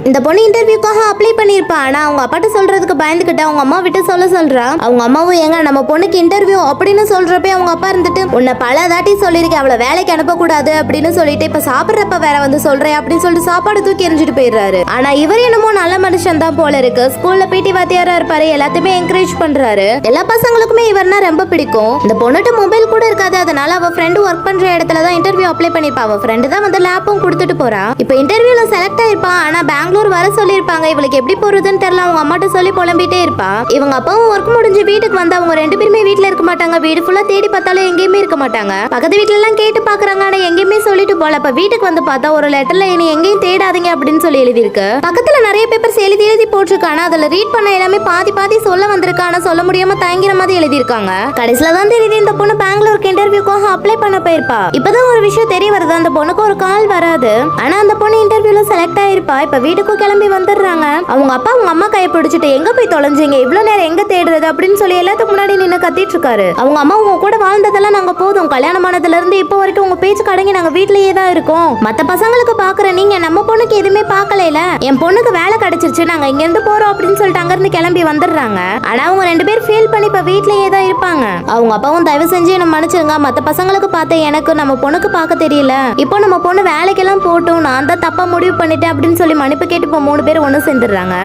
இந்த பொண்ணு இன்டர்வியூக்காக அப்ளை பண்ணிருப்பா. ஆனா அவங்க அப்பாட்ட சொல்றதுக்கு பயந்துகிட்டு அவங்க அம்மா விட்டு சொல்றா. அவங்க அம்மாவும் எங்க நம்ம பொண்ணுக்கு இன்டர்வியூ அப்படின்னு சொல்றப்ப அவங்க அப்பா இருந்துட்டு உன்னை பல தாட்டி சொல்லிருக்கேன் அவளை வேலைக்கு அனுப்பக்கூடாது அப்படின்னு சொல்லிட்டு இப்ப சாப்பிடுறப்ப வேற வந்து சொல்றேன் அப்படின்னு சொல்லிட்டு சாப்பாடு தூக்கி எரிஞ்சிட்டு போயிடுறாரு. ஆனா இவர் என்னமோ நல்ல மனுஷன் தான் போல இருக்கு. ஸ்கூல்ல பிடி வாத்தியாரா இருப்பாரு, எல்லாத்தையுமே என்கரேஜ் பண்றாரு. எல்லா பசங்களுக்குமே இவர்னா ரொம்ப பிடிக்கும். இந்த பொண்ணுட்டு மொபைல் கூட இருக்காது, அதனால அவ ஃப்ரெண்டு ஒர்க் பண்ற இடத்துல தான் இன்டர்வியூ அப்ளை பண்ணிப்பா. அவ ஃப்ரெண்டு தான் வந்து லேப்பும் கொடுத்துட்டு போறா. இப்ப இன்டர்வியூல செலக்ட் ஆயிருப்பா. ஆனா பெங்களூர் வர சொல்லிருப்பாங்க. இவளுக்கு எப்படி போறதுன்னு தெரியல. அவங்க அம்மாட்ட சொல்லி புலம்பிட்டே இருப்பா. இவங்க அப்பாவும் ஒர்க் முடிஞ்சு வீட்டுக்கு வந்து அவங்க ரெண்டு பேருமே வீட்டுல இருக்க மாட்டாங்க. வீடு ஃபுல்லா தேடி பார்த்தாலும் எங்கேயுமே இருக்க மாட்டாங்க. பக்கத்து வீட்டுல எல்லாம் கேட்டு பாக்குறாங்க, ஆனா எங்கேயுமே சொல்லிட்டு போல. இப்ப வீட்டுக்கு வந்து பார்த்தா ஒரு லெட்டர்ல இனி எங்கேயும் தேடாதீங்க அப்படின்னு சொல்லி எழுதிருக்கு. பக்கத்துல நிறைய பேப்பர்ஸ் எழுதி போட்டிருக்காங்க. அதுல ரீட் பண்ண எல்லாமே பாதி சொல்ல வந்திருக்கு. ஆனா சொல்ல முடியாம தயங்கிற மாதிரி எழுதிருக்காங்க. கடைசியில தான் தெரியுது இந்த பொண்ணு பெங்களூருக்கு இன்டர்வியூக்காக அப்ளை பண்ண போயிருப்பா. இப்பதான் ஒரு விஷயம் தெரிய வருது, அந்த பொண்ணுக்கு ஒரு கால் வராது. ஆனா அந்த பொண்ணு இன்டர்வியூல செலக்ட் ஆயிருப்பா. இப்ப வீட்டுக்கும் கிளம்பி வந்துடுறாங்க. அவங்க அப்பா அவங்க அம்மா கையை பிடிச்சிட்டு எங்க போய் தொலைஞ்சீங்க, இவ்வளவு நேரம் எங்க தேடுறது அப்படின்னு சொல்லி எல்லாத்துக்கு முன்னாடி நின்று கத்திட்டு இருக்காரு. அவங்க அம்மா உங்க கூட வாழ்ந்ததெல்லாம் நாங்க போதும், கல்யாணமானதுல இருந்து இப்போ வரைக்கும் உங்க பேச்சு கடங்கி நாங்க வீட்லயே தான் இருக்கோம். மத்த பசங்களுக்கு பாக்குற நீங்க நம்ம பொண்ணுக்கு எதுவுமே பாக்கல. என் பொண்ணுக்கு வேலை கிடைச்சிருச்சு, நாங்க இங்க இருந்து போறோம் அப்படின்னு சொல்லிட்டு அங்க இருந்து கிளம்பி வந்துடுறாங்க. ஆனா அவங்க ரெண்டு பேர் ஃபீல் பண்ணி இப்ப வீட்லயே தான் இருப்பாங்க. அவங்க அப்பாவும் தயவு செஞ்சு என்ன மன்னிச்சிருங்க, மத்த பசங்களுக்கு பார்த்த எனக்கு நம்ம பொண்ணுக்கு பார்க்க தெரியல, இப்போ நம்ம பொண்ணு வேலைக்கெல்லாம் போட்டோம், நான் தான் தப்பா முடிவு பண்ணிட்டேன் அப்படின்னு சொல்லி மன்னிப்பு கேட்டு இப்போ 3 பேர் ஒண்ணு சேர்ந்துடுறாங்க.